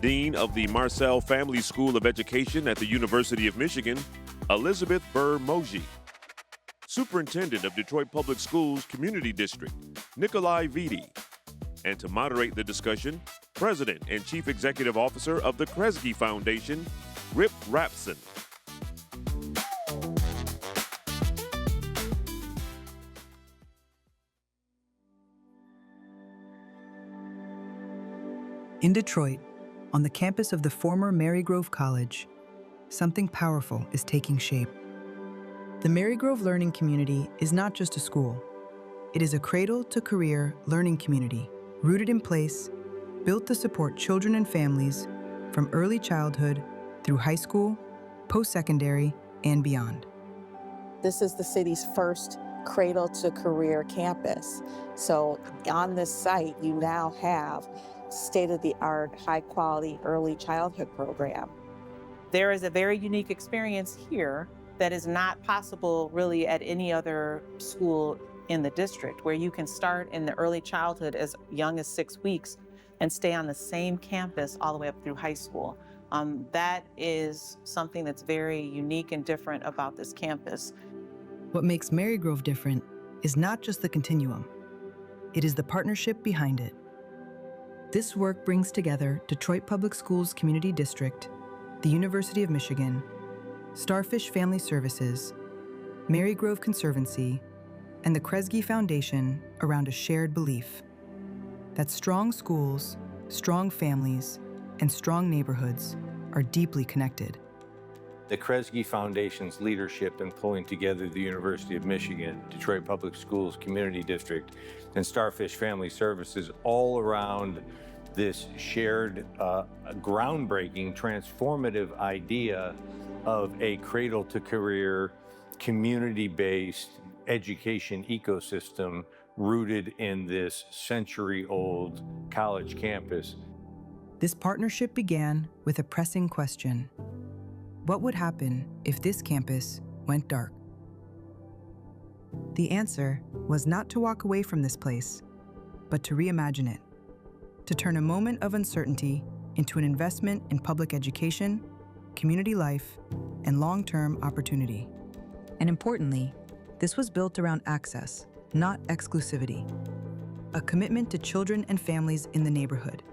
Dean of the Marsal Family School of Education at the University of Michigan, Elizabeth Birr Moje. Superintendent of Detroit Public Schools Community District, Nikolai Vitti. And to moderate the discussion, President and Chief Executive Officer of the Kresge Foundation, Rip Rapson. In Detroit, on the campus of the former Marygrove College, something powerful is taking shape. The Marygrove Learning Community is not just a school. It is a cradle-to-career learning community rooted in place, built to support children and families from early childhood through high school, post-secondary, and beyond. This is the city's first cradle-to-career campus. So on this site, you now have state-of-the-art, high-quality early childhood program. There is a very unique experience here that is not possible really at any other school in the district, where you can start in the early childhood as young as 6 weeks and stay on the same campus all the way up through high school. That is something that's very unique and different about this campus. What makes Marygrove different is not just the continuum. It is the partnership behind it. This work brings together Detroit Public Schools Community District, the University of Michigan, Starfish Family Services, Marygrove Conservancy, and the Kresge Foundation around a shared belief that strong schools, strong families, and strong neighborhoods are deeply connected. The Kresge Foundation's leadership in pulling together the University of Michigan, Detroit Public Schools Community District, and Starfish Family Services all around this shared, groundbreaking, transformative idea of a cradle-to-career, community-based education ecosystem rooted in this century-old college campus. This partnership began with a pressing question. What would happen if this campus went dark? The answer was not to walk away from this place, but to reimagine it, to turn a moment of uncertainty into an investment in public education, community life, and long-term opportunity. And importantly, this was built around access, not exclusivity. A commitment to children and families in the neighborhood.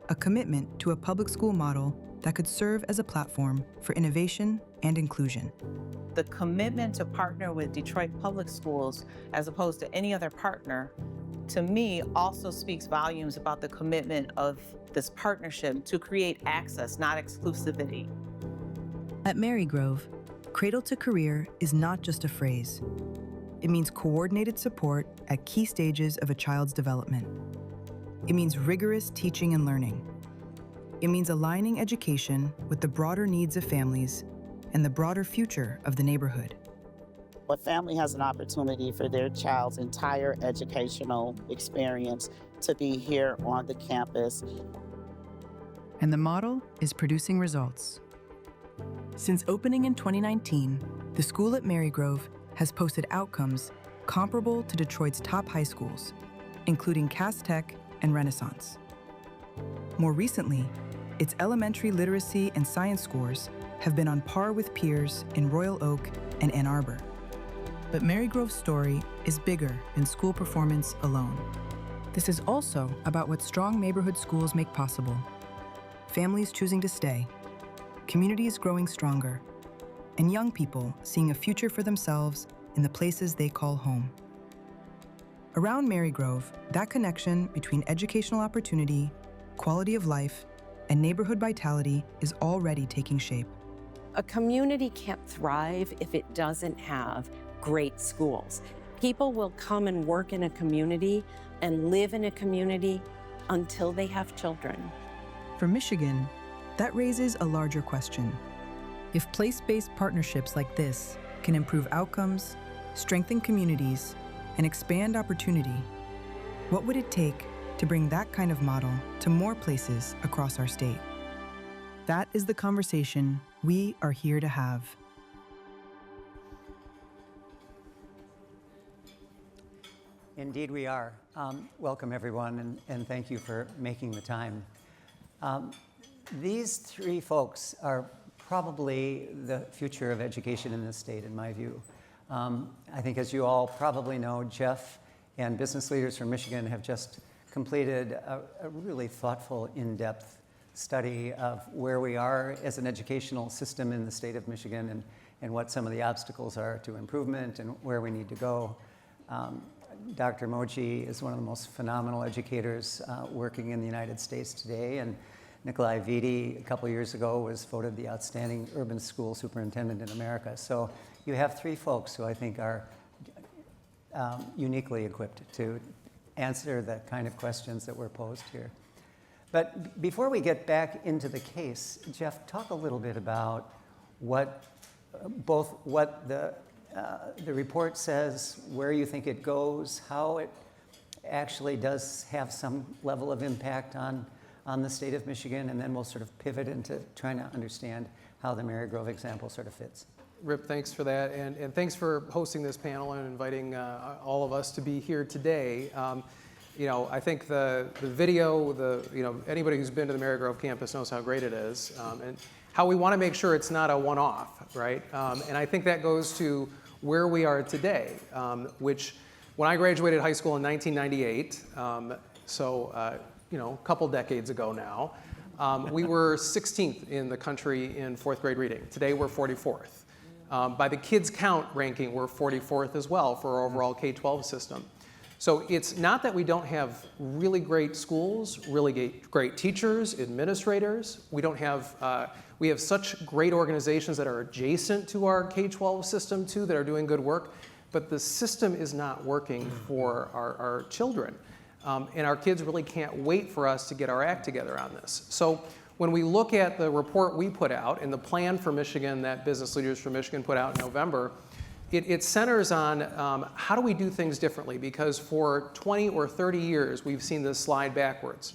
A commitment to a public school model that could serve as a platform for innovation and inclusion. The commitment to partner with Detroit Public Schools as opposed to any other partner, to me, also speaks volumes about the commitment of this partnership to create access, not exclusivity. At Marygrove, Cradle to Career is not just a phrase. It means coordinated support at key stages of a child's development. It means rigorous teaching and learning. It means aligning education with the broader needs of families and the broader future of the neighborhood. A family has an opportunity for their child's entire educational experience to be here on the campus. And the model is producing results. Since opening in 2019, the school at Marygrove has posted outcomes comparable to Detroit's top high schools, including Cass Tech and Renaissance. More recently, its elementary literacy and science scores have been on par with peers in Royal Oak and Ann Arbor. But Marygrove's story is bigger than school performance alone. This is also about what strong neighborhood schools make possible. Families choosing to stay, communities growing stronger, and young people seeing a future for themselves in the places they call home. Around Marygrove, that connection between educational opportunity, quality of life, and neighborhood vitality is already taking shape. A community can't thrive if it doesn't have great schools. People will come and work in a community and live in a community until they have children. For Michigan, that raises a larger question. If place-based partnerships like this can improve outcomes, strengthen communities, and expand opportunity, what would it take to bring that kind of model to more places across our state? That is the conversation we are here to have. Indeed we are. Welcome everyone, and thank you for making the time. These three folks are probably the future of education in this state, in my view. I think, as you all probably know, Jeff and business leaders from Michigan have just completed a really thoughtful, in-depth study of where we are as an educational system in the state of Michigan and what some of the obstacles are to improvement and where we need to go. Dr. Moje is one of the most phenomenal educators working in the United States today, and Nikolai Vitti, a couple years ago, was voted the outstanding urban school superintendent in America. So you have three folks who I think are uniquely equipped to answer the kind of questions that were posed here. But before we get back into the case, Jeff, talk a little bit about what the report says, where you think it goes, how it actually does have some level of impact on the state of Michigan, and then we'll sort of pivot into trying to understand how the Marygrove example sort of fits. Rip, thanks for that, and thanks for hosting this panel and inviting all of us to be here today. I think the video, anybody who's been to the Marygrove campus knows how great it is, and how we want to make sure it's not a one-off, right? And I think that goes to where we are today, which when I graduated high school in 1998, a couple decades ago now, we were 16th in the country in fourth grade reading. Today we're 44th. By the kids count ranking, we're 44th as well for our overall K-12 system. So it's not that we don't have really great schools, really great teachers, administrators. We have such great organizations that are adjacent to our K-12 system too that are doing good work, but the system is not working for our children. And our kids really can't wait for us to get our act together on this. So when we look at the report we put out and the plan for Michigan that business leaders from Michigan put out in November, it centers on how do we do things differently, because for 20 or 30 years we've seen this slide backwards.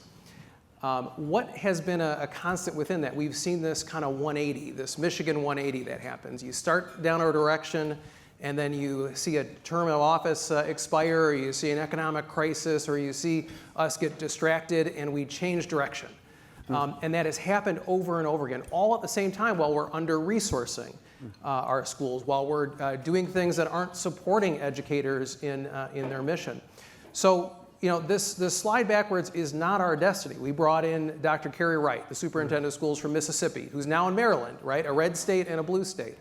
What has been a constant within that? We've seen this kind of 180, this Michigan 180 that happens. You start down a direction, and then you see a term of office expire, or you see an economic crisis, or you see us get distracted, and we change direction. And that has happened over and over again, all at the same time while we're under-resourcing our schools, while we're doing things that aren't supporting educators in their mission. So, this slide backwards is not our destiny. We brought in Dr. Carrie Wright, the superintendent of schools from Mississippi, who's now in Maryland, right, a red state and a blue state,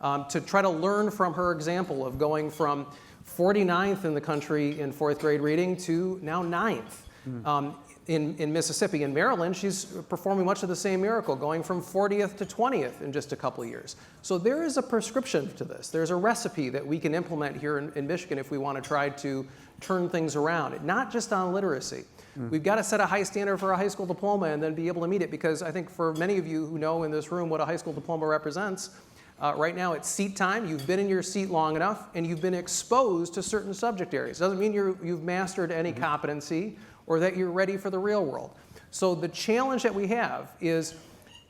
to try to learn from her example of going from 49th in the country in fourth grade reading to now 9th. In Mississippi. In Maryland, she's performing much of the same miracle, going from 40th to 20th in just a couple of years. So there is a prescription to this. There's a recipe that we can implement here in Michigan if we want to try to turn things around, not just on literacy. We've got to set a high standard for a high school diploma and then be able to meet it, because I think for many of you who know in this room what a high school diploma represents, right now it's seat time. You've been in your seat long enough and you've been exposed to certain subject areas. Doesn't mean you've mastered any competency or that you're ready for the real world. So the challenge that we have is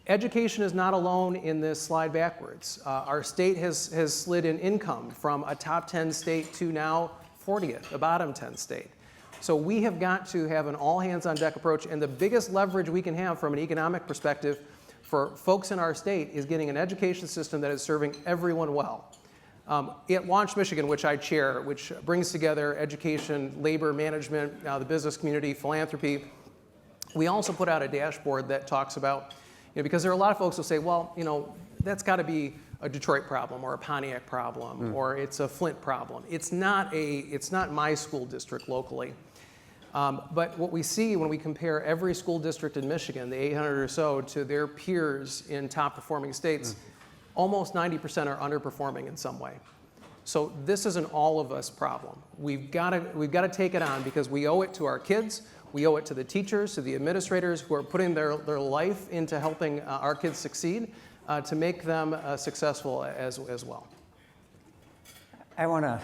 education is not alone in this slide backwards. Our state has slid in income from a top 10 state to now 40th, a bottom 10 state. So we have got to have an all hands on deck approach, and the biggest leverage we can have from an economic perspective for folks in our state is getting an education system that is serving everyone well. At Launch Michigan, which I chair, which brings together education, labor management, the business community, philanthropy, we also put out a dashboard that talks about, because there are a lot of folks who say, well, that's got to be a Detroit problem or a Pontiac problem or it's a Flint problem. It's not my school district locally. But what we see when we compare every school district in Michigan, the 800 or so, to their peers in top performing states, almost 90% are underperforming in some way. So this is an all of us problem. We've got to take it on, because we owe it to our kids, we owe it to the teachers, to the administrators who are putting their life into helping our kids succeed, to make them successful as well. I want to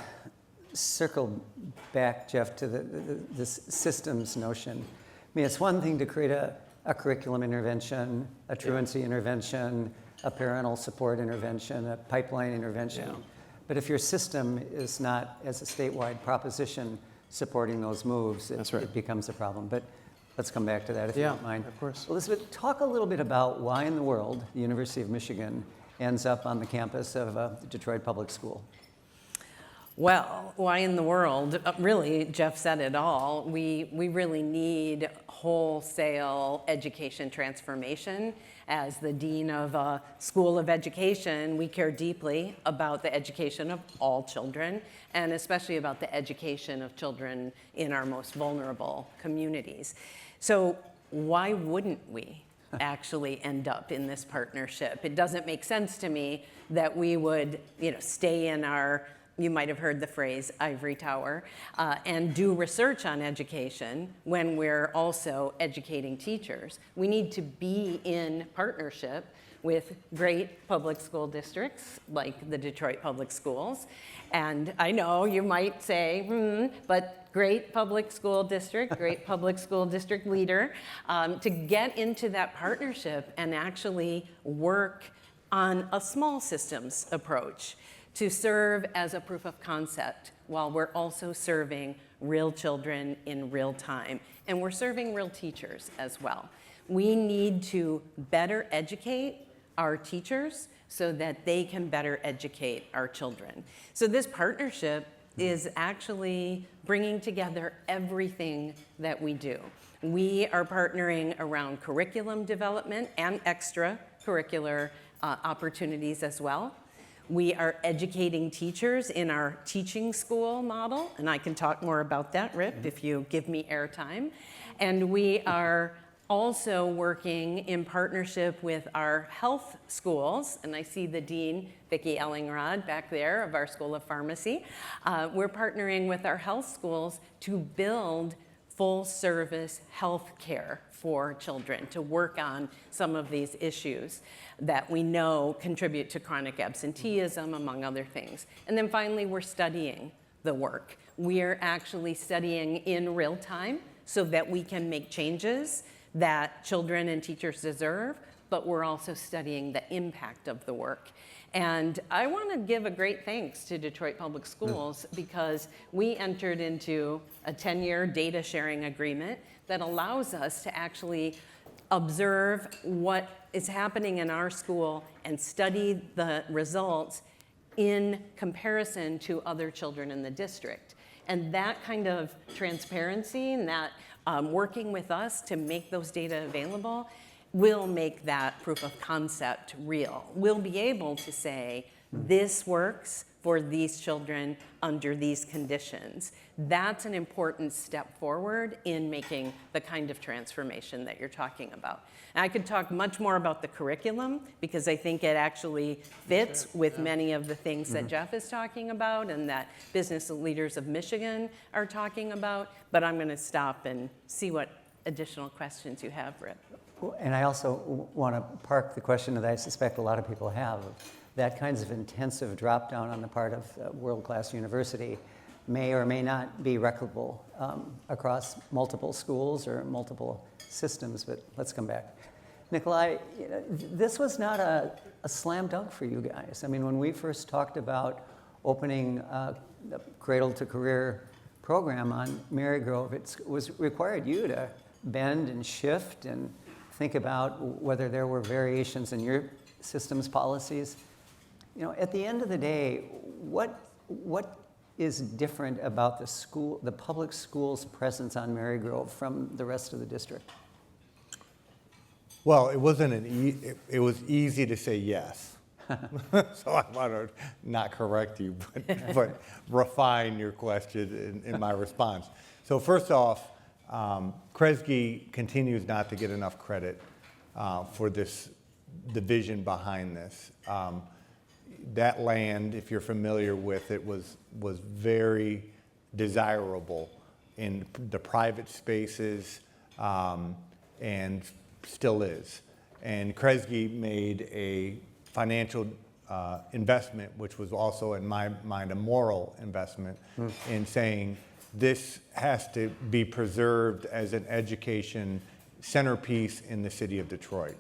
circle back, Jeff, to this systems notion. I mean, it's one thing to create a curriculum intervention, a truancy intervention, a parental support intervention, a pipeline intervention. Yeah. But if your system is not, as a statewide proposition, supporting those moves, it becomes a problem. But let's come back to that if you don't mind. Of course. Elizabeth, talk a little bit about why in the world the University of Michigan ends up on the campus of a Detroit public school. Well, why in the world? Really, Jeff said it all. We really need wholesale education transformation. As the dean of a school of education, we care deeply about the education of all children, and especially about the education of children in our most vulnerable communities. So why wouldn't we actually end up in this partnership? It doesn't make sense to me that we would, stay in our, you might have heard the phrase, ivory tower, and do research on education when we're also educating teachers. We need to be in partnership with great public school districts like the Detroit Public Schools. And I know you might say, but great public school district, great public school district leader, to get into that partnership and actually work on a small systems approach to serve as a proof of concept while we're also serving real children in real time. And we're serving real teachers as well. We need to better educate our teachers so that they can better educate our children. So this partnership is actually bringing together everything that we do. We are partnering around curriculum development and extracurricular opportunities as well. We are educating teachers in our teaching school model, and I can talk more about that, Rip, if you give me airtime. And we are also working in partnership with our health schools, and I see the dean, Vitti Ellingrod, back there of our School of Pharmacy. We're partnering with our health schools to build full-service health care for children, to work on some of these issues that we know contribute to chronic absenteeism, among other things. And then finally, we're studying the work. We're actually studying in real time so that we can make changes that children and teachers deserve, but we're also studying the impact of the work. And I want to give a great thanks to Detroit Public Schools because we entered into a 10-year data sharing agreement that allows us to actually observe what is happening in our school and study the results in comparison to other children in the district. And that kind of transparency and that working with us to make those data available will make that proof of concept real. We'll be able to say, this works for these children under these conditions. That's an important step forward in making the kind of transformation that you're talking about. And I could talk much more about the curriculum because I think it actually fits with many of the things that Jeff is talking about and that business leaders of Michigan are talking about, but I'm gonna stop and see what additional questions you have, Rip. And I also want to park the question that I suspect a lot of people have. That kinds of intensive drop down on the part of a world-class university may or may not be replicable across multiple schools or multiple systems, but let's come back. Nikolai, this was not a slam dunk for you guys. I mean, when we first talked about opening the Cradle to Career program on Marygrove, it was required you to bend and shift and think about whether there were variations in your system's policies. At the end of the day, what is different about the public school's presence on Marygrove from the rest of the district? Well, it wasn't it was easy to say yes. So I want to not correct you, but refine your question in my response. So first off, Kresge continues not to get enough credit for the vision behind this. That land, if you're familiar with it, was very desirable in the private spaces and still is. And Kresge made a financial investment, which was also in my mind a moral investment, in saying this has to be preserved as an education centerpiece in the city of Detroit.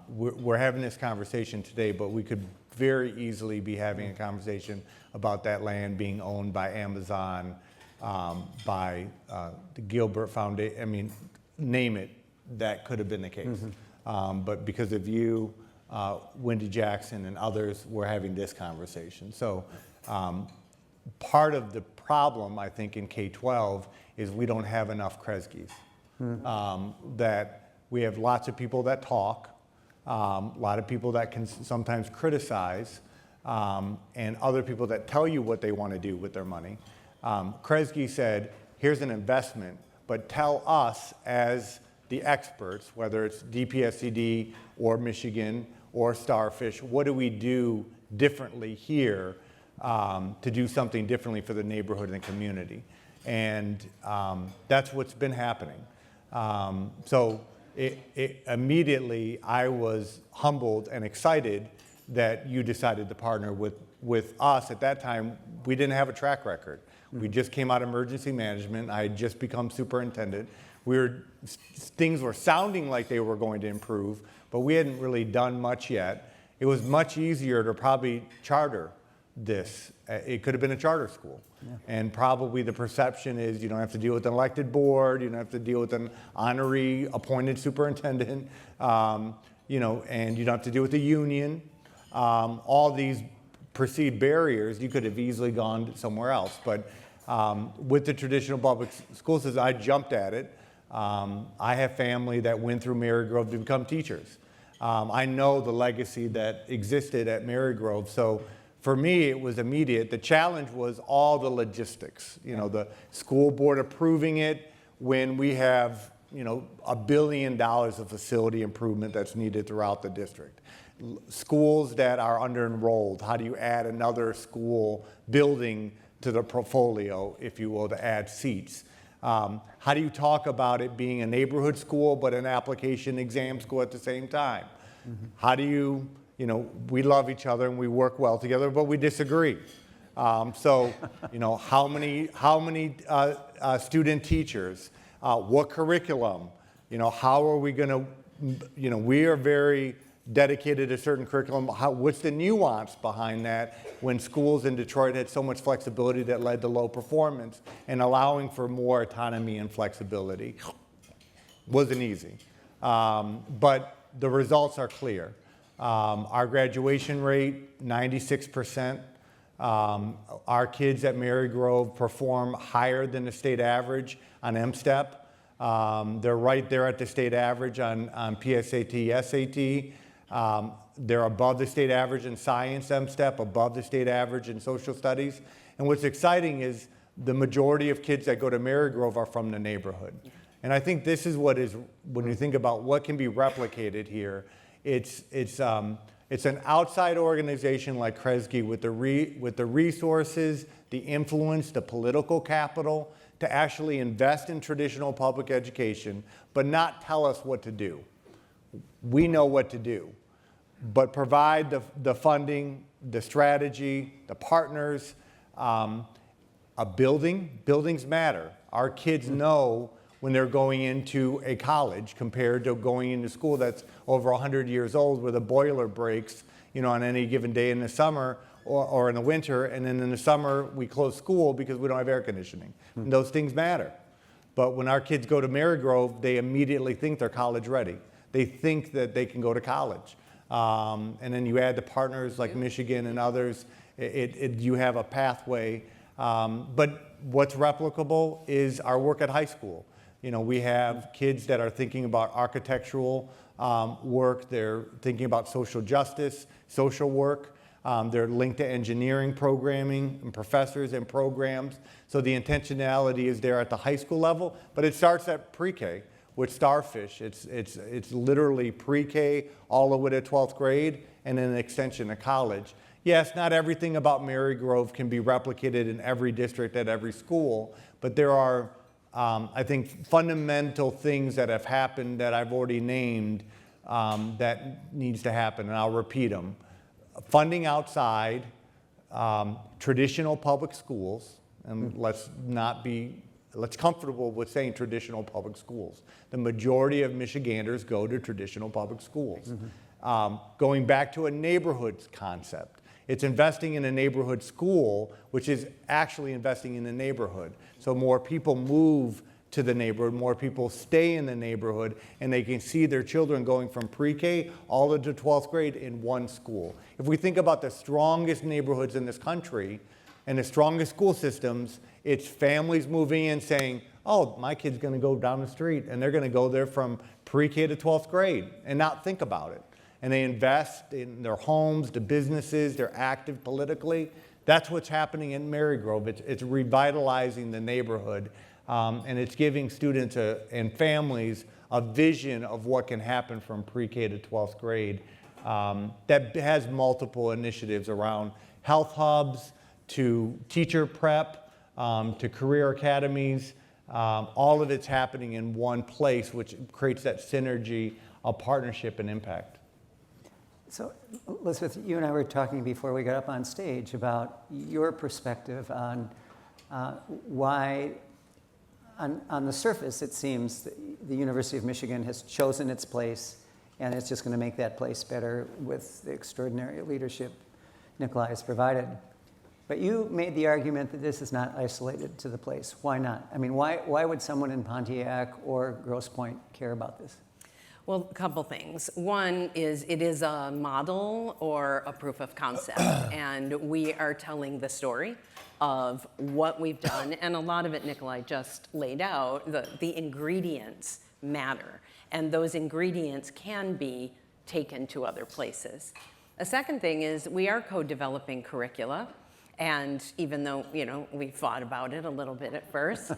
We're having this conversation today, but we could very easily be having a conversation about that land being owned by Amazon, by the Gilbert Foundation. I mean, name it, that could have been the case. But because of you, Wendy Jackson and others, we're having this conversation. So part of the problem, I think, in K-12 is we don't have enough Kresges. That we have lots of people that talk, a lot of people that can sometimes criticize, and other people that tell you what they want to do with their money. Kresge said, here's an investment, but tell us as the experts, whether it's DPSCD or Michigan or Starfish, what do we do differently here to do something differently for the neighborhood and the community? And that's what's been happening. So immediately I was humbled and excited that you decided to partner with us. At that time, we didn't have a track record. We just came out of emergency management. I had just become superintendent. Things were sounding like they were going to improve, but we hadn't really done much yet. It was much easier to probably charter this. It could have been a charter school. And probably the perception is you don't have to deal with an elected board, you don't have to deal with an honorary appointed superintendent, and you don't have to deal with the union. All these perceived barriers, you could have easily gone somewhere else. But with the traditional public school system, I jumped at it. I have family that went through Marygrove to become teachers. I know the legacy that existed at Marygrove. So for me, it was immediate. The challenge was all the logistics. The school board approving it when we have, $1 billion of facility improvement that's needed throughout the district. Schools that are under-enrolled, how do you add another school building to the portfolio, if you will, to add seats? How do you talk about it being a neighborhood school but an application exam school at the same time? How do you, we love each other and we work well together, but we disagree. So, how many student teachers? What curriculum? How are we going to, we are very dedicated to a certain curriculum. What's the nuance behind that when schools in Detroit had so much flexibility that led to low performance, and allowing for more autonomy and flexibility? Wasn't easy. But the results are clear. Our graduation rate, 96%. Our kids at Marygrove perform higher than the state average on MSTEP. They're right there at the state average on PSAT, SAT. They're above the state average in science, MSTEP, above the state average in social studies. And what's exciting is the majority of kids that go to Marygrove are from the neighborhood. And I think this is what is, when you think about what can be replicated here, it's an outside organization like Kresge with the resources, the influence, the political capital to actually invest in traditional public education, but not tell us what to do. We know what to do, but provide the funding, the strategy, the partners, a building. Buildings matter. Our kids know when they're going into a college compared to going into school that's over 100 years old where the boiler breaks, on any given day in the summer or in the winter, and then in the summer we close school because we don't have air conditioning. And those things matter. But when our kids go to Marygrove, they immediately think they're college ready. They think that they can go to college. And then you add the partners like Michigan and others, you have a pathway. But what's replicable is our work at high school. We have kids that are thinking about architectural work. They're thinking about social justice, social work. They're linked to engineering programming and professors and programs. So the intentionality is there at the high school level, but it starts at pre-K with Starfish. It's literally pre-K all the way to 12th grade and then an extension to college. Yes, not everything about Marygrove can be replicated in every district at every school, but there are I think fundamental things that have happened that I've already named that needs to happen, and I'll repeat them. Funding outside, traditional public schools, and let's comfortable with saying traditional public schools. The majority of Michiganders go to traditional public schools. Going back to a neighborhoods concept. It's investing in a neighborhood school, which is actually investing in the neighborhood. So more people move to the neighborhood, more people stay in the neighborhood, and they can see their children going from pre-K all the way to 12th grade in one school. If we think about the strongest neighborhoods in this country and the strongest school systems, it's families moving in saying, oh, my kid's gonna go down the street and they're gonna go there from pre-K to 12th grade and not think about it. And they invest in their homes, the businesses, they're active politically. That's what's happening in Marygrove. It's revitalizing the neighborhood. And it's giving students and families a vision of what can happen from pre-K to 12th grade that has multiple initiatives around health hubs, to teacher prep, to career academies. All of it's happening in one place, which creates that synergy of partnership and impact. So, Elizabeth, you and I were talking before we got up on stage about your perspective on why, on the surface, it seems the University of Michigan has chosen its place, and it's just going to make that place better with the extraordinary leadership Nikolai has provided. But you made the argument that this is not isolated to the place. Why not? I mean, why would someone in Pontiac or Grosse Pointe care about this? Well, a couple things. One is it is a model or a proof of concept, and we are telling the story of what we've done, and a lot of it Nikolai just laid out. The ingredients matter, and those ingredients can be taken to other places. A second thing is we are co-developing curricula. And even though, we thought about it a little bit at first,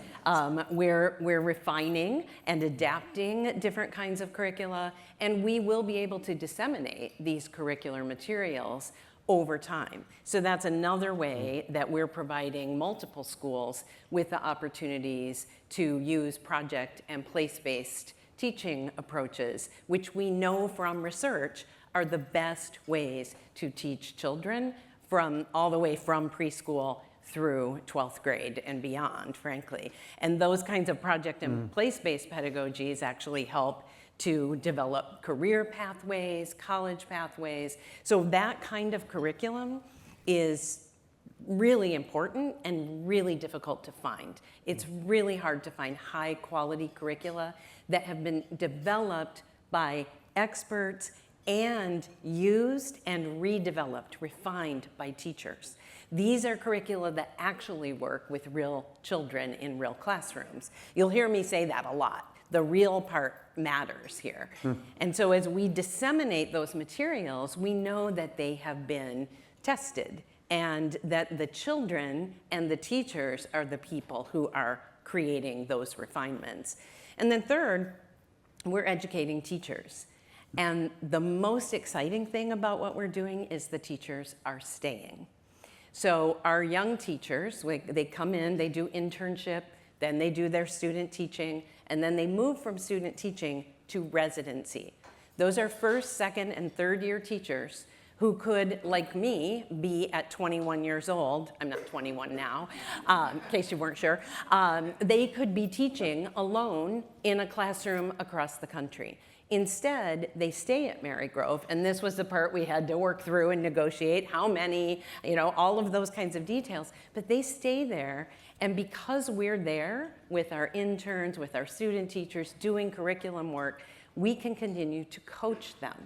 we're refining and adapting different kinds of curricula, and we will be able to disseminate these curricular materials over time. So that's another way that we're providing multiple schools with the opportunities to use project and place-based teaching approaches, which we know from research are the best ways to teach children all the way from preschool through 12th grade and beyond, frankly. And those kinds of project and place-based pedagogies actually help to develop career pathways, college pathways. So that kind of curriculum is really important and really difficult to find. It's really hard to find high quality curricula that have been developed by experts and used and redeveloped, refined by teachers. These are curricula that actually work with real children in real classrooms. You'll hear me say that a lot. The real part matters here. And so as we disseminate those materials, we know that they have been tested and that the children and the teachers are the people who are creating those refinements. And then third, we're educating teachers. And the most exciting thing about what we're doing is the teachers are staying. So our young teachers, they come in, they do internship, then they do their student teaching, and then they move from student teaching to residency. Those are first, second, and third year teachers who could, like me, be at 21 years old. I'm not 21 now, in case you weren't sure. They could be teaching alone in a classroom across the country. Instead, they stay at Marygrove, and this was the part we had to work through and negotiate, how many, all of those kinds of details. But they stay there, and because we're there with our interns, with our student teachers, doing curriculum work, we can continue to coach them.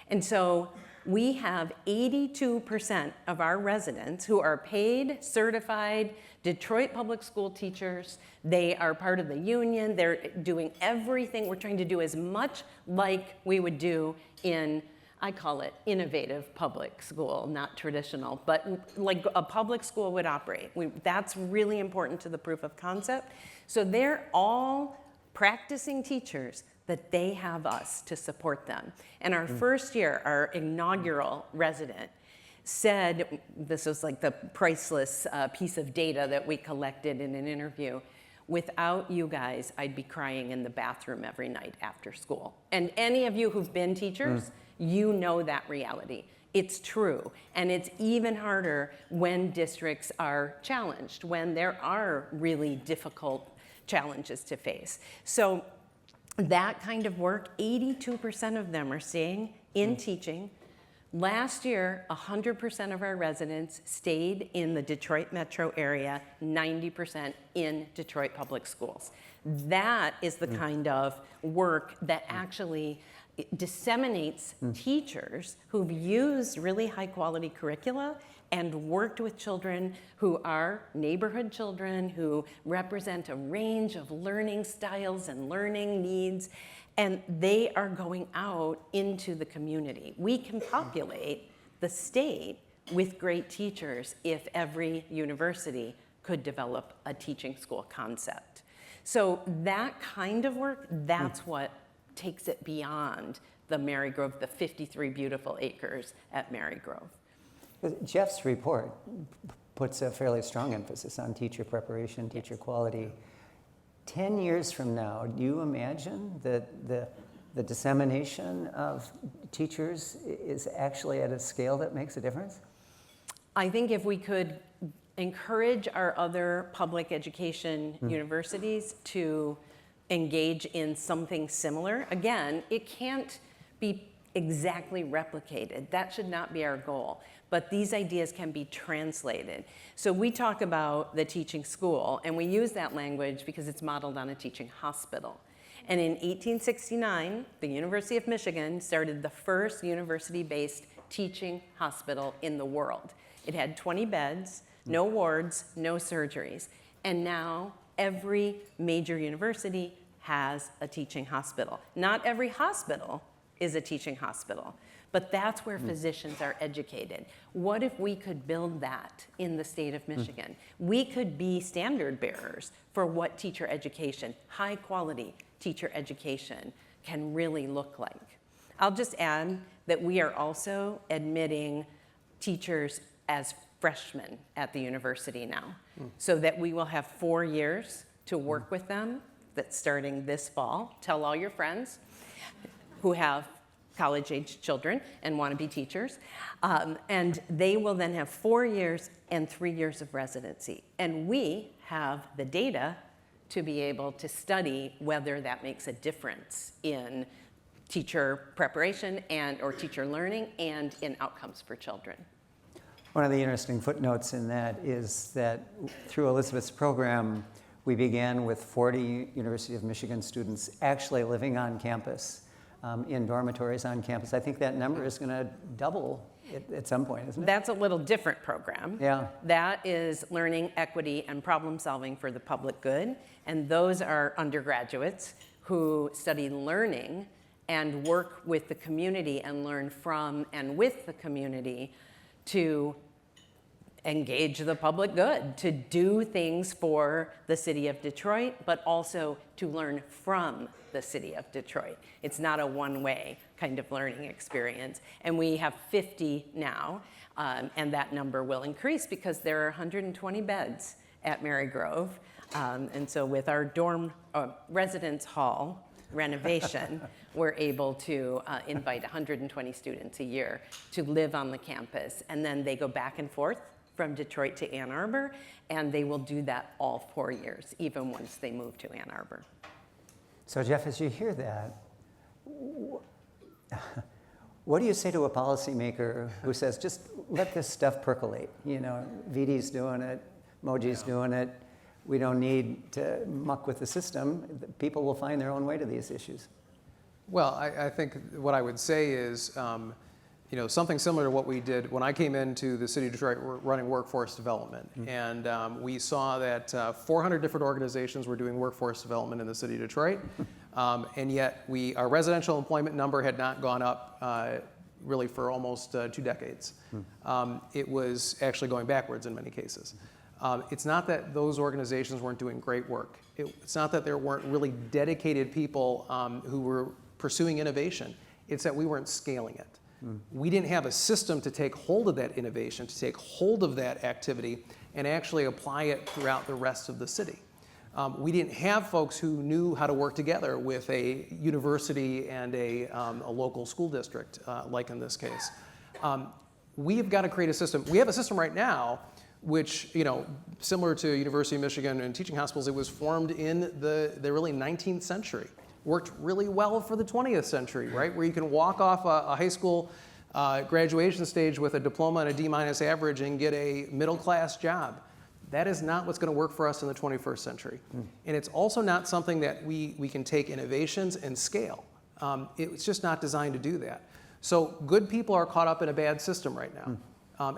And so we have 82% of our residents who are paid, certified Detroit public school teachers. They are part of the union. They're doing everything. We're trying to do as much like we would do in, I call it innovative public school, not traditional, but like a public school would operate. That's really important to the proof of concept. So they're all practicing teachers that they have us to support them. And our first year, our inaugural resident said, this was like the priceless piece of data that we collected in an interview, without you guys, I'd be crying in the bathroom every night after school. And any of you who've been teachers, you know that reality. It's true, and it's even harder when districts are challenged, when there are really difficult challenges to face. So that kind of work, 82% of them are staying in teaching Last year, 100% of our residents stayed in the Detroit metro area, 90% in Detroit public schools. That is the kind of work that actually disseminates teachers who've used really high quality curricula and worked with children who are neighborhood children, who represent a range of learning styles and learning needs. And they are going out into the community. We can populate the state with great teachers if every university could develop a teaching school concept. So that kind of work, that's what takes it beyond the Marygrove, the 53 beautiful acres at Marygrove. Jeff's report puts a fairly strong emphasis on teacher preparation, teacher quality. 10 years from now, do you imagine that the dissemination of teachers is actually at a scale that makes a difference? I think if we could encourage our other public education universities to engage in something similar, again, it can't be exactly replicated. That should not be our goal. But these ideas can be translated. So we talk about the teaching school, and we use that language because it's modeled on a teaching hospital. And in 1869, the University of Michigan started the first university-based teaching hospital in the world. It had 20 beds, no wards, no surgeries. And now every major university has a teaching hospital. Not every hospital is a teaching hospital, but that's where physicians are educated. What if we could build that in the state of Michigan? We could be standard bearers for what teacher education, high quality teacher education, can really look like. I'll just add that we are also admitting teachers as freshmen at the university now, so that we will have 4 years to work with them. That's starting this fall. Tell all your friends who have college-age children and want to be teachers. And they will then have 4 years and 3 years of residency. And we have the data to be able to study whether that makes a difference in teacher preparation and or teacher learning and in outcomes for children. One of the interesting footnotes in that is that through Elizabeth's program, we began with 40 University of Michigan students actually living on campus, in dormitories on campus. I think that number is going to double at some point, isn't it? That's a little different program. Yeah. That is learning, equity, and problem solving for the public good. And those are undergraduates who study learning and work with the community and learn from and with the community to engage the public good, to do things for the city of Detroit, but also to learn from the city of Detroit. It's not a one-way kind of learning experience. And we have 50 now, and that number will increase because there are 120 beds at Marygrove. And so with our dorm residence hall renovation, we're able to invite 120 students a year to live on the campus. And then they go back and forth from Detroit to Ann Arbor, and they will do that all 4 years, even once they move to Ann Arbor. So Jeff, as you hear that, what do you say to a policymaker who says, just let this stuff percolate? You know, Vitti's doing it, Moje's doing it. We don't need to muck with the system. People will find their own way to these issues. Well, I think what I would say is, you know, something similar to what we did when I came into the city of Detroit running workforce development. And we saw that 400 different organizations were doing workforce development in the city of Detroit. And yet our residential employment number had not gone up really for almost 2 decades. It was actually going backwards in many cases. It's not that those organizations weren't doing great work. It's not that there weren't really dedicated people who were pursuing innovation. It's that we weren't scaling it. We didn't have a system to take hold of that innovation, to take hold of that activity and actually apply it throughout the rest of the city. We didn't have folks who knew how to work together with a university and a local school district, like in this case. We've got to create a system. We have a system right now which, you know, similar to University of Michigan and teaching hospitals, it was formed in the really 19th century. Worked really well for the 20th century, right? Where you can walk off a high school graduation stage with a diploma and a D- average and get a middle-class job. That is not what's going to work for us in the 21st century. And it's also not something that we can take innovations and scale. It's just not designed to do that. So good people are caught up in a bad system right now.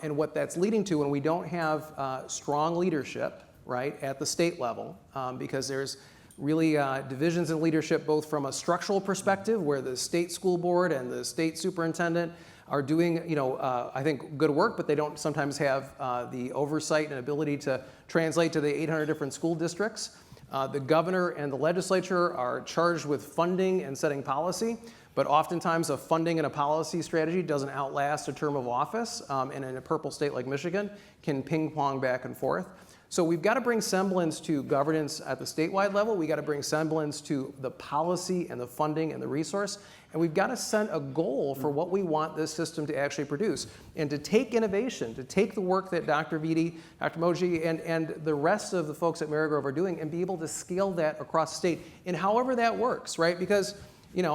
And what that's leading to when we don't have strong leadership, right, at the state level, because there's really divisions in leadership both from a structural perspective where the state school board and the state superintendent are doing, I think good work, but they don't sometimes have the oversight and ability to translate to the 800 different school districts. The governor and the legislature are charged with funding and setting policy, but oftentimes a funding and a policy strategy doesn't outlast a term of office, and in a purple state like Michigan can ping pong back and forth. So we've got to bring semblance to governance at the statewide level. We've got to bring semblance to the policy and the funding and the resource. And we've got to set a goal for what we want this system to actually produce. And to take innovation, to take the work that Dr. Vitti, Dr. Moje, and the rest of the folks at Marygrove are doing and be able to scale that across the state in however that works, right? Because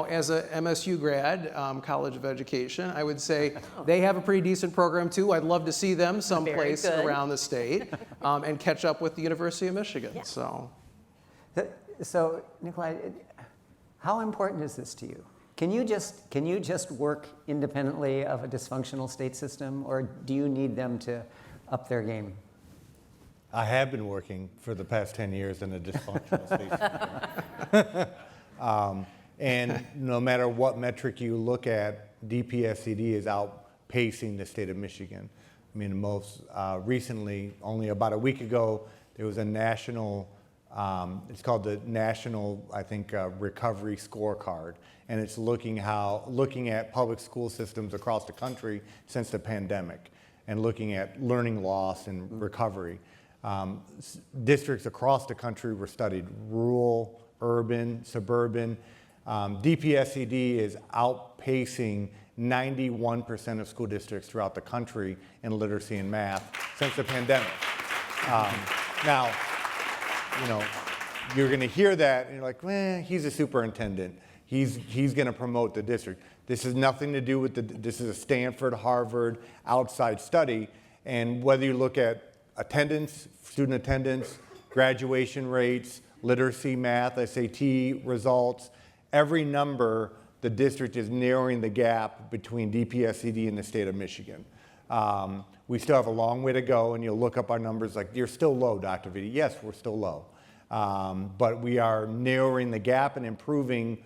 as a MSU grad, College of Education, I would say they have a pretty decent program too. I'd love to see them someplace around the state and catch up with the University of Michigan. Yeah. So, Nikolai, how important is this to you? Can you just work independently of a dysfunctional state system, or do you need them to up their game? I have been working for the past 10 years in a dysfunctional state system. And no matter what metric you look at, DPSCD is outpacing the state of Michigan. I mean, most recently, only about a week ago, there was a national, it's called the National, I think, Recovery Scorecard. And it's looking at public school systems across the country since the pandemic and looking at learning loss and recovery. Districts across the country were studied, rural, urban, suburban. DPSCD is outpacing 91% of school districts throughout the country in literacy and math since the pandemic. Now, you're going to hear that and you're like, he's a superintendent. He's going to promote the district. This has nothing to do with this is a Stanford, Harvard outside study. And whether you look at attendance, student attendance, graduation rates, literacy, math, SAT results, every number, the district is narrowing the gap between DPSCD and the state of Michigan. We still have a long way to go, and you'll look up our numbers like, you're still low, Dr. Vitti. Yes, we're still low. But we are narrowing the gap and improving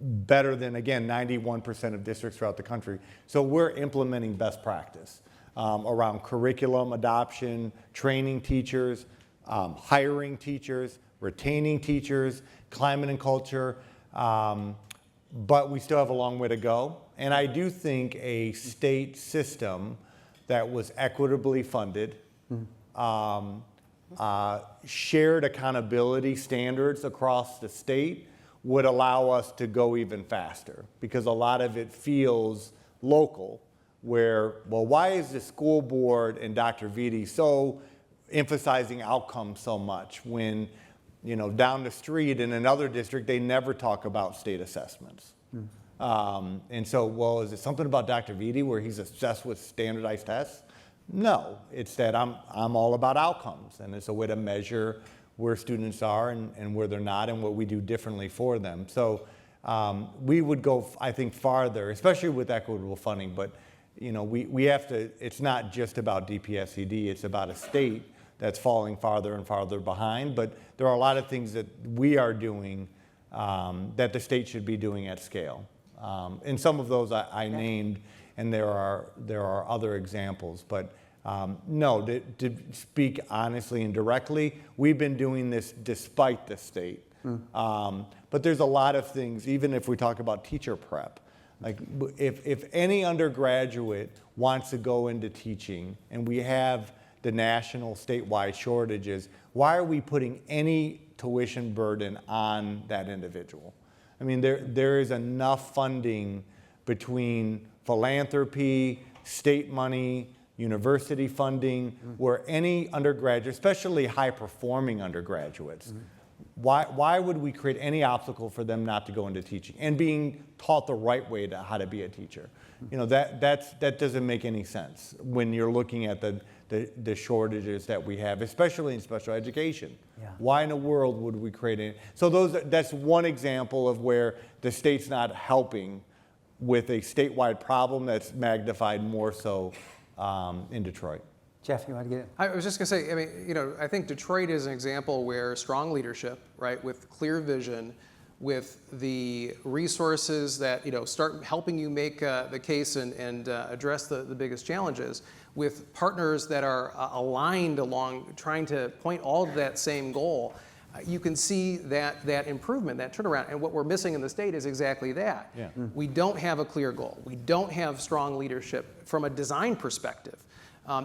better than, again, 91% of districts throughout the country. So we're implementing best practice around curriculum adoption, training teachers, hiring teachers, retaining teachers, climate and culture. But we still have a long way to go. And I do think a state system that was equitably funded, shared accountability standards across the state would allow us to go even faster, because a lot of it feels local, where, well, why is the school board and Dr. Vitti so emphasizing outcomes so much when, down the street in another district, they never talk about state assessments. And so, well, is it something about Dr. Vitti where he's obsessed with standardized tests? No, it's that I'm all about outcomes, and it's a way to measure where students are and where they're not and what we do differently for them. So we would go, I think, farther, especially with equitable funding, but we have to, it's not just about DPSCD, it's about a state that's falling farther and farther behind, but there are a lot of things that we are doing that the state should be doing at scale. And some of those I named, and there are other examples, but no, to speak honestly and directly, we've been doing this despite the state. But there's a lot of things, even if we talk about teacher prep, like if any undergraduate wants to go into teaching and we have the national statewide shortages, why are we putting any tuition burden on that individual? I mean, there is enough funding between philanthropy, state money, university funding, where any undergraduate, especially high-performing undergraduates, Why would we create any obstacle for them not to go into teaching and being taught the right way to how to be a teacher? You know, that doesn't make any sense when you're looking at the shortages that we have, especially in special education. Yeah. Why in the world would we create it? So that's one example of where the state's not helping with a statewide problem that's magnified more so in Detroit. Jeff, you want to get in? I was just going to say, I mean, you know, I think Detroit is an example where strong leadership, right, with clear vision, with the resources that, you know, start helping you make the case and address the biggest challenges, with partners that are aligned along trying to point all to that same goal, you can see that improvement, that turnaround. And what we're missing in the state is exactly that. Yeah. We don't have a clear goal. We don't have strong leadership from a design perspective.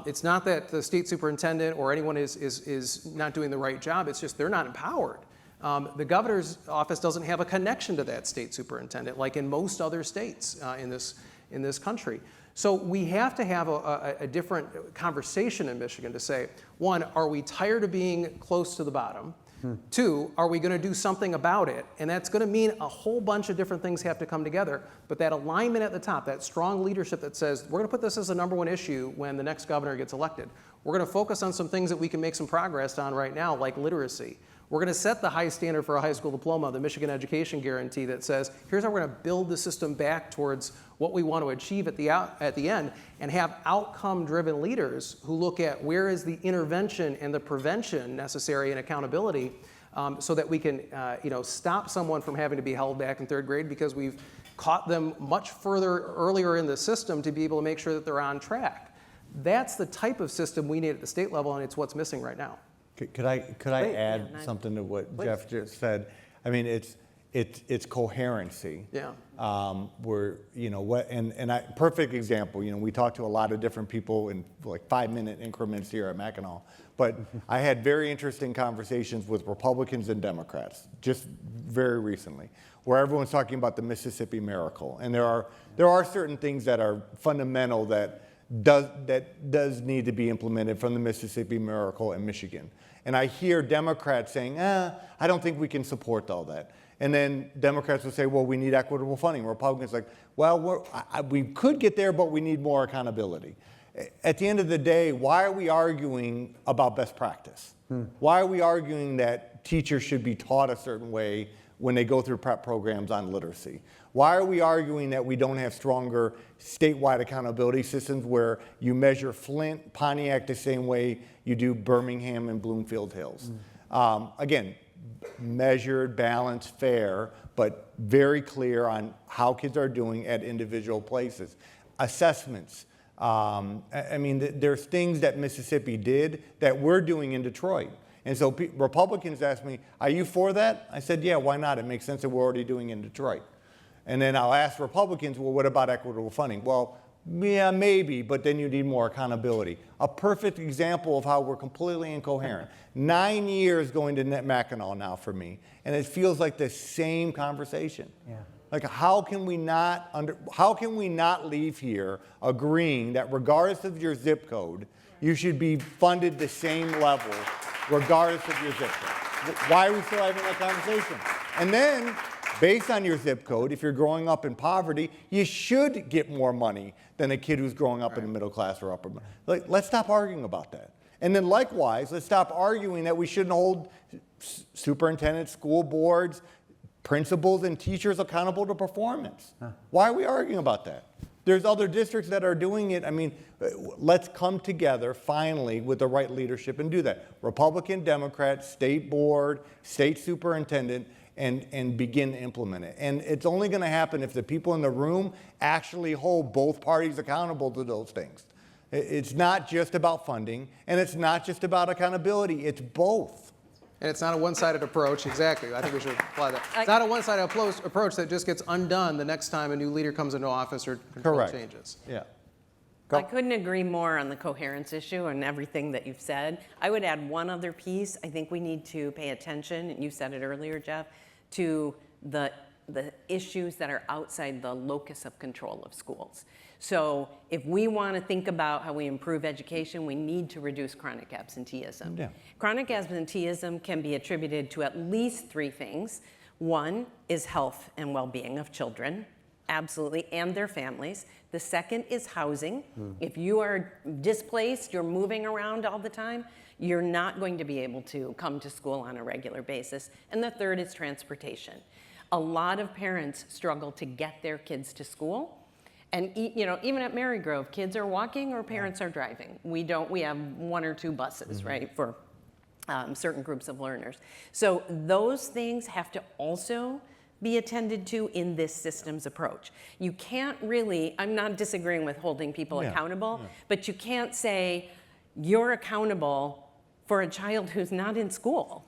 It's not that the state superintendent or anyone is not doing the right job. It's just they're not empowered. The governor's office doesn't have a connection to that state superintendent, like in most other states in this country. So we have to have a different conversation in Michigan to say, one, are we tired of being close to the bottom? Two, are we going to do something about it? And that's going to mean a whole bunch of different things have to come together. But that alignment at the top, that strong leadership that says, we're going to put this as the #1 issue when the next governor gets elected. We're going to focus on some things that we can make some progress on right now, like literacy. We're going to set the high standard for a high school diploma, the Michigan Education Guarantee, that says, here's how we're going to build the system back towards what we want to achieve at the end, and have outcome-driven leaders who look at where is the intervention and the prevention necessary and accountability, so that we can stop someone from having to be held back in 3rd grade because we've caught them much further earlier in the system to be able to make sure that they're on track. That's the type of system we need at the state level, and it's what's missing right now. Could I add something to what Jeff just said? I mean, it's coherency. Yeah. Where, you know, perfect example, you know, we talked to a lot of different people in like 5-minute increments here at Mackinac, but I had very interesting conversations with Republicans and Democrats just very recently, where everyone's talking about the Mississippi miracle. And there are certain things that are fundamental that does need to be implemented from the Mississippi miracle in Michigan. And I hear Democrats saying, I don't think we can support all that. And then Democrats will say, well, we need equitable funding. Republicans are like, well, we could get there, but we need more accountability. At the end of the day, why are we arguing about best practice? Why are we arguing that teachers should be taught a certain way when they go through prep programs on literacy? Why are we arguing that we don't have stronger statewide accountability systems where you measure Flint, Pontiac the same way you do Birmingham and Bloomfield Hills? Again, measured, balanced, fair, but very clear on how kids are doing at individual places. Assessments. I mean, there's things that Mississippi did that we're doing in Detroit. And so Republicans ask me, are you for that? I said, yeah, why not? It makes sense that we're already doing in Detroit. And then I'll ask Republicans, well, what about equitable funding? Well, yeah, maybe, but then you need more accountability. A perfect example of how we're completely incoherent. 9 years going to Mackinac now for me, and it feels like the same conversation. Yeah. Like, how can we not leave here agreeing that regardless of your zip code, you should be funded the same level regardless of your zip code? Why are we still having that conversation? And then, based on your zip code, if you're growing up in poverty, you should get more money than a kid who's growing up in the middle class or upper. Like, let's stop arguing about that. And then likewise, let's stop arguing that we shouldn't hold superintendents, school boards, principals, and teachers accountable to performance. Why are we arguing about that? There's other districts that are doing it. I mean, let's come together finally with the right leadership and do that. Republican, Democrat, state board, state superintendent, and begin to implement it. And it's only going to happen if the people in the room actually hold both parties accountable to those things. It's not just about funding, and it's not just about accountability. It's both. And it's not a one-sided approach, exactly. I think we should apply that. It's not a one-sided approach that just gets undone the next time a new leader comes into office or control changes. Yeah. I couldn't agree more on the coherence issue and everything that you've said. I would add one other piece. I think we need to pay attention, and you said it earlier, Jeff, to the the issues that are outside the locus of control of schools. So if we want to think about how we improve education, we need to reduce chronic absenteeism. Yeah. Chronic absenteeism can be attributed to at least 3 things. One is health and well-being of children, absolutely, and their families. The second is housing. If you are displaced, you're moving around all the time, you're not going to be able to come to school on a regular basis. And the third is transportation. A lot of parents struggle to get their kids to school. And even at Marygrove, kids are walking or parents are driving. We have 1 or 2 buses, right, for certain groups of learners. So those things have to also be attended to in this systems approach. You can't really, I'm not disagreeing with holding people accountable, but you can't say you're accountable for a child who's not in school.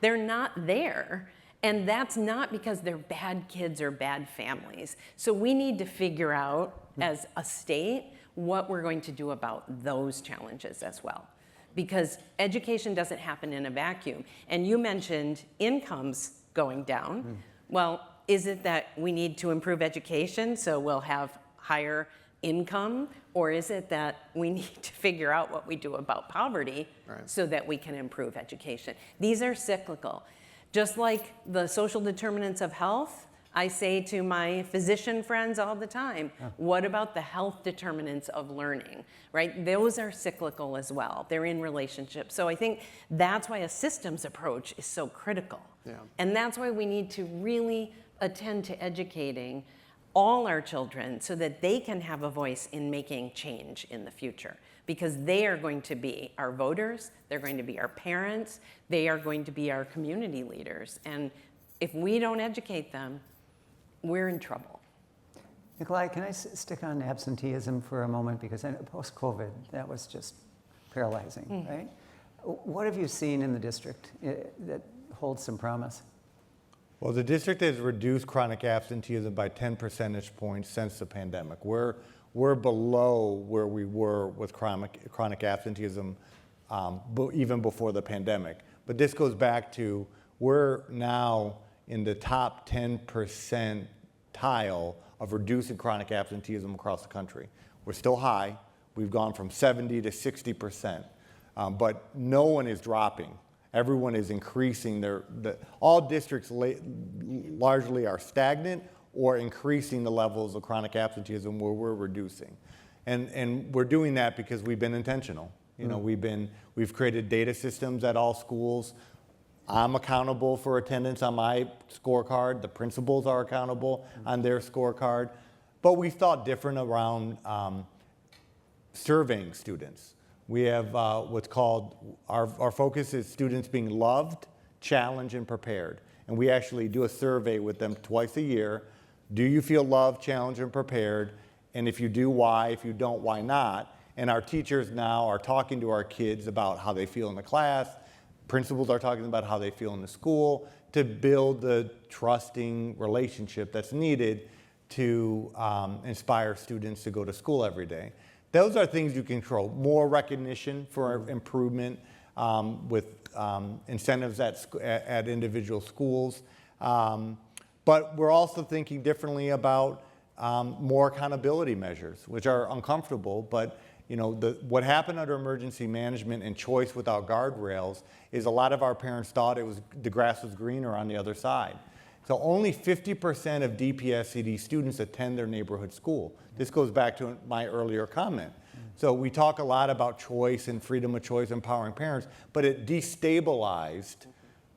They're not there. And that's not because they're bad kids or bad families. So we need to figure out as a state what we're going to do about those challenges as well. Because education doesn't happen in a vacuum. And you mentioned incomes going down. Well, is it that we need to improve education so we'll have higher income? Or is it that we need to figure out what we do about poverty so that we can improve education? These are cyclical. Just like the social determinants of health, I say to my physician friends all the time, what about the health determinants of learning, right? Those are cyclical as well. They're in relationship. So I think that's why a systems approach is so critical. And that's why we need to really attend to educating all our children so that they can have a voice in making change in the future. Because they are going to be our voters, they're going to be our parents, they are going to be our community leaders. And if we don't educate them, we're in trouble. Nikolai, can I stick on absenteeism for a moment? Because post-COVID, that was just paralyzing, right? What have you seen in the district that holds some promise? Well, the district has reduced chronic absenteeism by 10 percentage points since the pandemic. We're below where we were with chronic absenteeism even before the pandemic. But this goes back to we're now in the top 10 percentile of reducing chronic absenteeism across the country. We're still high. We've gone from 70 to 60%, but no one is dropping. Everyone is increasing all districts largely are stagnant or increasing the levels of chronic absenteeism where we're reducing. And we're doing that because we've been intentional. We've created data systems at all schools. I'm accountable for attendance on my scorecard. The principals are accountable on their scorecard. But we thought different around surveying students. We have what's called, our focus is students being loved, challenged, and prepared. And we actually do a survey with them twice a year. Do you feel loved, challenged, and prepared? And if you do, why? If you don't, why not? And our teachers now are talking to our kids about how they feel in the class. Principals are talking about how they feel in the school to build the trusting relationship that's needed to inspire students to go to school every day. Those are things you can control. More recognition for improvement with incentives at individual schools. But we're also thinking differently about more accountability measures, which are uncomfortable, but what happened under emergency management and choice without guardrails is a lot of our parents thought the grass was greener on the other side. So only 50% of DPSCD students attend their neighborhood school. This goes back to my earlier comment. So we talk a lot about choice and freedom of choice, empowering parents, but it destabilized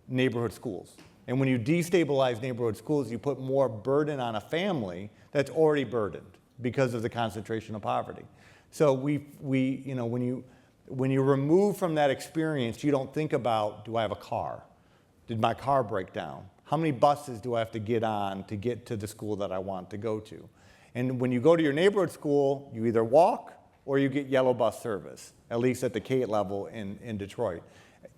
neighborhood schools. And when you destabilize neighborhood schools, you put more burden on a family that's already burdened because of the concentration of poverty. So when you remove from that experience, you don't think about, do I have a car? Did my car break down? How many buses do I have to get on to get to the school that I want to go to? And when you go to your neighborhood school, you either walk or you get yellow bus service, at least at the K level in Detroit.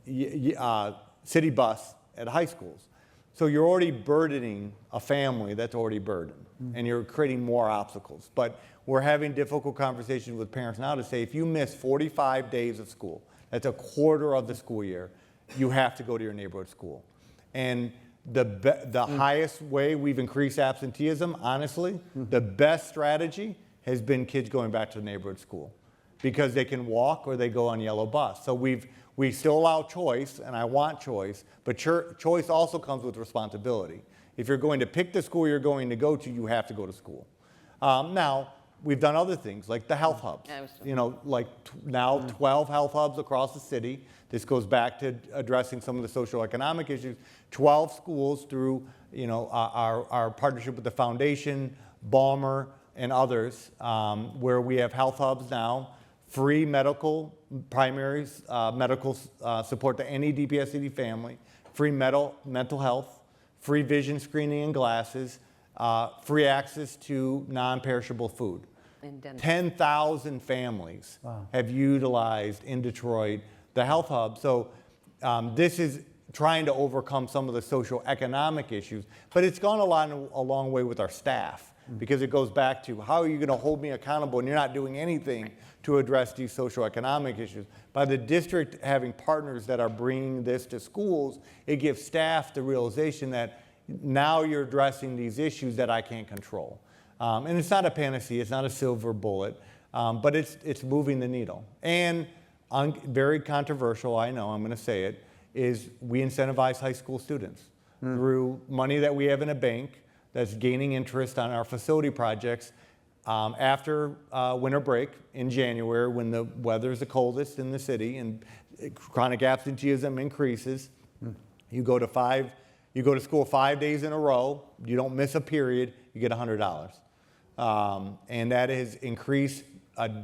City bus at high schools. So you're already burdening a family that's already burdened, and you're creating more obstacles. But we're having difficult conversations with parents now to say, if you miss 45 days of school, that's a quarter of the school year, you have to go to your neighborhood school. And the highest way we've increased absenteeism, honestly, the best strategy has been kids going back to the neighborhood school because they can walk or they go on yellow bus. So we still allow choice, and I want choice, but choice also comes with responsibility. If you're going to pick the school you're going to go to, you have to go to school. Now, we've done other things like the health hubs. You know, like now 12 health hubs across the city. This goes back to addressing some of the socioeconomic issues. 12 schools through, you know, our partnership with the foundation, Balmer, and others, where we have health hubs now, free medical primaries, medical support to any DPSCD family, free mental health, free vision screening and glasses, free access to non-perishable food. 10,000 families have utilized in Detroit the health hub. So this is trying to overcome some of the socioeconomic issues, but it's gone a long way with our staff because it goes back to how are you going to hold me accountable and you're not doing anything to address these socioeconomic issues. By the district having partners that are bringing this to schools, it gives staff the realization that now you're addressing these issues that I can't control. And it's not a panacea, it's not a silver bullet, but it's moving the needle. And very controversial, I know, I'm going to say it, is we incentivize high school students through money that we have in a bank that's gaining interest on our facility projects after winter break in January when the weather's the coldest in the city and chronic absenteeism increases. You go to school 5 days in a row, you don't miss a period, you get $100. And that has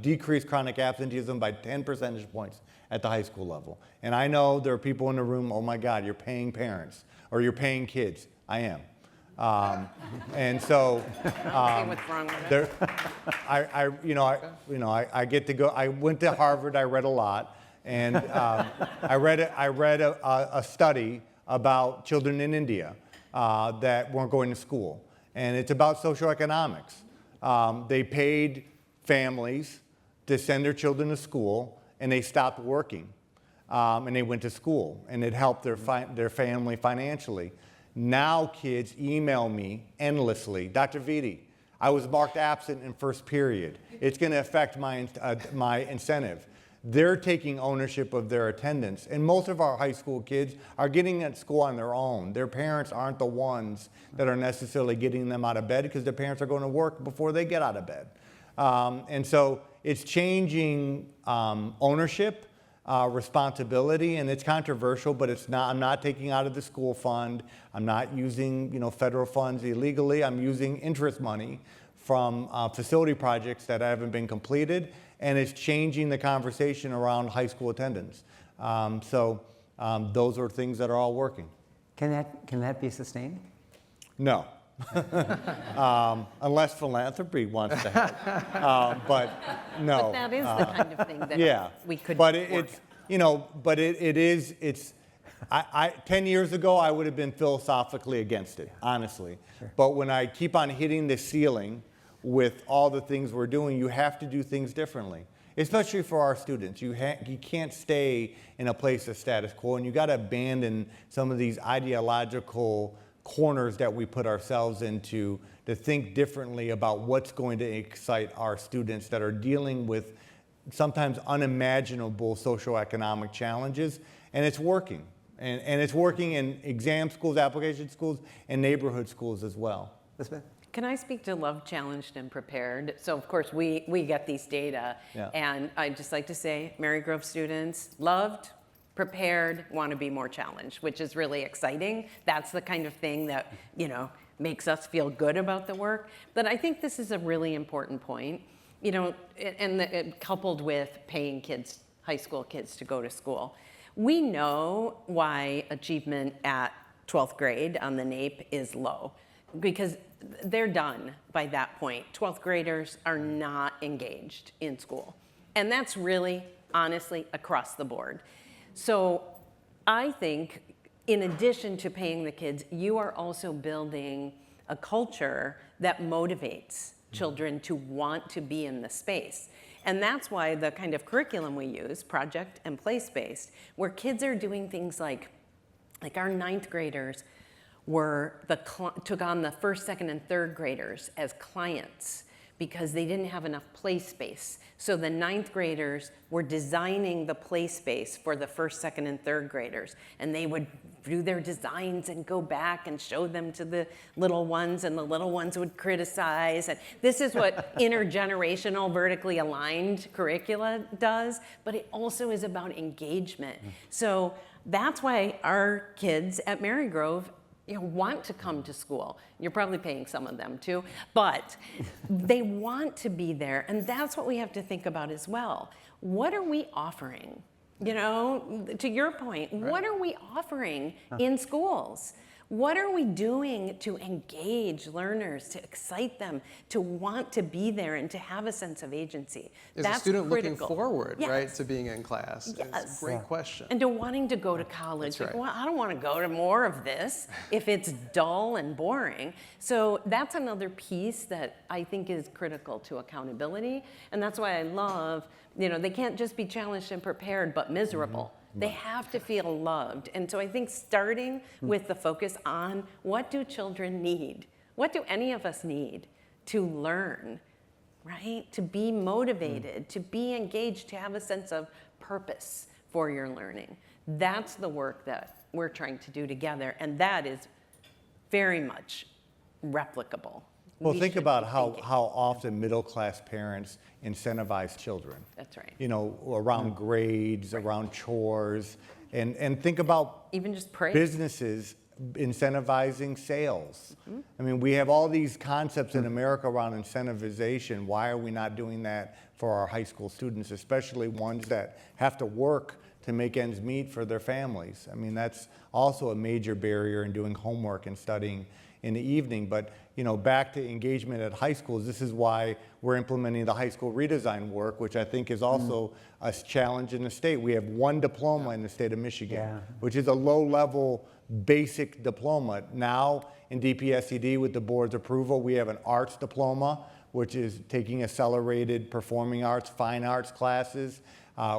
decreased chronic absenteeism by 10 percentage points at the high school level. And I know there are people in the room, oh my God, you're paying parents or you're paying kids. I am. And so what's wrong with there, I get to go. I went to Harvard. I read a lot, and I read a study about children in India that weren't going to school, and it's about socioeconomics. They paid families to send their children to school, and they stopped working, and they went to school, and it helped their family financially. Now kids email me endlessly, Dr. Vitti, I was marked absent in first period. It's going to affect my incentive. They're taking ownership of their attendance, and most of our high school kids are getting at school on their own. Their parents aren't the ones that are necessarily getting them out of bed because their parents are going to work before they get out of bed. And so it's changing ownership, responsibility, and it's controversial, but it's not. I'm not taking out of the school fund. I'm not using federal funds illegally. I'm using interest money from facility projects that haven't been completed, and it's changing the conversation around high school attendance. So those are things that are all working. Can that be sustained? No. Unless philanthropy wants to help, but no. But that is the kind of thing that we could. But it's 10 years ago I would have been philosophically against it, honestly. Sure. But when I keep on hitting the ceiling with all the things we're doing, you have to do things differently, especially for our students. You can't stay in a place of status quo, and you got to abandon some of these ideological corners that we put ourselves into to think differently about what's going to excite our students that are dealing with sometimes unimaginable socioeconomic challenges, and it's working. And it's working in exam schools, application schools, and neighborhood schools as well. Elizabeth? Can I speak to Love, Challenged, and Prepared? So, of course, we get these data, and I'd just like to say, Mary Grove students, loved, prepared, want to be more challenged, which is really exciting. That's the kind of thing that, makes us feel good about the work. But I think this is a really important point, and coupled with paying kids, high school kids, to go to school. We know why achievement at 12th grade on the NAEP is low, because they're done by that point. 12th graders are not engaged in school. And that's really, honestly, across the board. So I think in addition to paying the kids, you are also building a culture that motivates children to want to be in the space. And that's why the kind of curriculum we use, project and place-based, where kids are doing things like our 9th graders took on the first, second, and third graders as clients because they didn't have enough play space. So the ninth graders were designing the play space for the first, second, and third graders. And they would do their designs and go back and show them to the little ones, and the little ones would criticize. And this is what intergenerational, vertically aligned curricula does, but it also is about engagement. So that's why our kids at Marygrove want to come to school. You're probably paying some of them too, but they want to be there. And that's what we have to think about as well. What are we offering? To your point, what are we offering in schools? What are we doing to engage learners, to excite them, to want to be there and to have a sense of agency? Is That's a student critical. looking forward, Yes. right, to being in class? Yes. It's a great question. And to wanting to go to college. That's right. Well, I don't want to go to more of this if it's dull and boring. So that's another piece that I think is critical to accountability. And that's why I love, they can't just be challenged and prepared, but miserable. They have to feel loved. And so I think starting with the focus on what do children need? What do any of us need to learn, right? To be motivated, to be engaged, to have a sense of purpose for your learning. That's the work that we're trying to do together. And that is very much replicable. Well, We think should about be how thinking. often middle-class parents incentivize children. That's right. Around grades, around chores, and think about Even just praise. businesses incentivizing sales. I mean, we have all these concepts in America around incentivization. Why are we not doing that for our high school students, especially ones that have to work to make ends meet for their families? I mean, that's also a major barrier in doing homework and studying in the evening. But back to engagement at high schools, this is why we're implementing the high school redesign work, which I think is also a challenge in the state. We have one diploma in the state of Michigan, which is a low-level basic diploma. Now in DPSCD, with the board's approval, we have an arts diploma, which is taking accelerated performing arts, fine arts classes.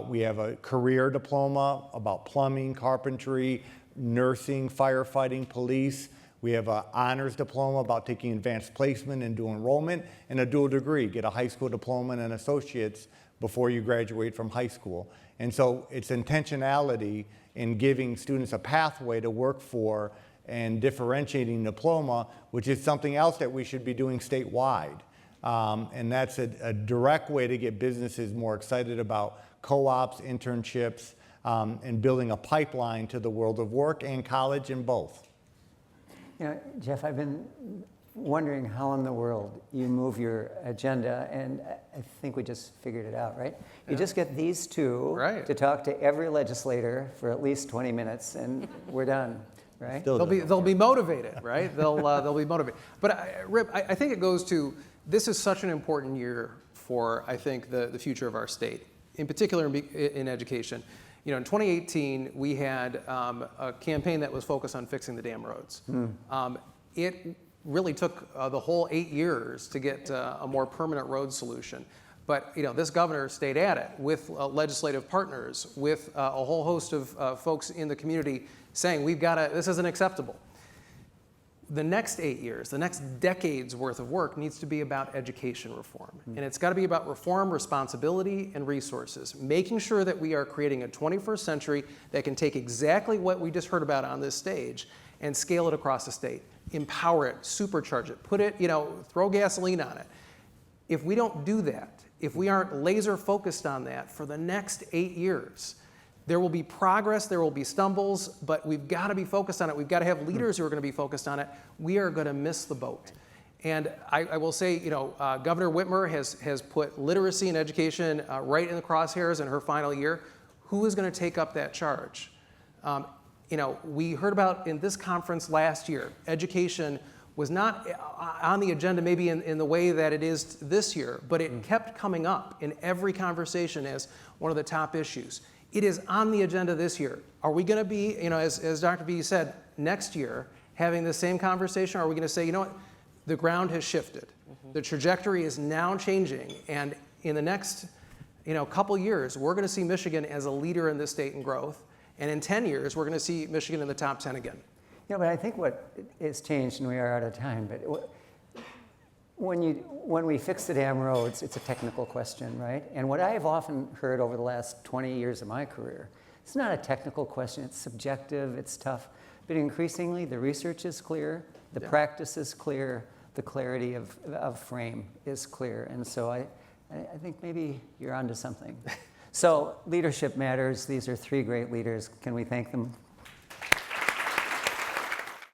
We have a career diploma about plumbing, carpentry, nursing, firefighting, police. We have an honors diploma about taking advanced placement and dual enrollment, and a dual degree, get a high school diploma and an associate's before you graduate from high school. And so it's intentionality in giving students a pathway to work for and differentiating diploma, which is something else that we should be doing statewide. And that's a direct way to get businesses more excited about co-ops, internships, and building a pipeline to the world of work and college and both. Jeff, I've been wondering how in the world you move your agenda, and I think we just figured it out, right? You just get these two to talk to every legislator for at least 20 minutes, and we're done, right? They'll be motivated, right? They'll be motivated. But Rip, I think it goes to, this is such an important year for, I think, the future of our state, in particular in education. In 2018, we had a campaign that was focused on fixing the damn roads. It really took the whole 8 years to get a more permanent road solution. But this governor stayed at it with legislative partners, with a whole host of folks in the community saying, this isn't acceptable. The next 8 years, the next decade's worth of work needs to be about education reform. And it's got to be about reform, responsibility, and resources, making sure that we are creating a 21st century that can take exactly what we just heard about on this stage and scale it across the state, empower it, supercharge it, put it, throw gasoline on it. If we don't do that, if we aren't laser focused on that for the next 8 years, there will be progress, there will be stumbles, but we've got to be focused on it. We've got to have leaders who are going to be focused on it. We are going to miss the boat. And I will say, Governor Whitmer has put literacy and education right in the crosshairs in her final year. Who is going to take up that charge? We heard about in this conference last year, education was not on the agenda maybe in the way that it is this year, but it kept coming up in every conversation as one of the top issues. It is on the agenda this year. Are we going to be, as Dr. B said, next year having the same conversation? Or are we going to say, the ground has shifted. The trajectory is now changing. And in the next, couple years, we're going to see Michigan as a leader in this state in growth. And in 10 years, we're going to see Michigan in the top 10 again. Yeah, but I think what has changed, and we are out of time, but when we fix the damn roads, it's a technical question, right? And what I have often heard over the last 20 years of my career, it's not a technical question, it's subjective, it's tough, but increasingly the research is clear, the practice is clear, the clarity of frame is clear. And so I think maybe you're onto something. So leadership matters. These are three great leaders. Can we thank them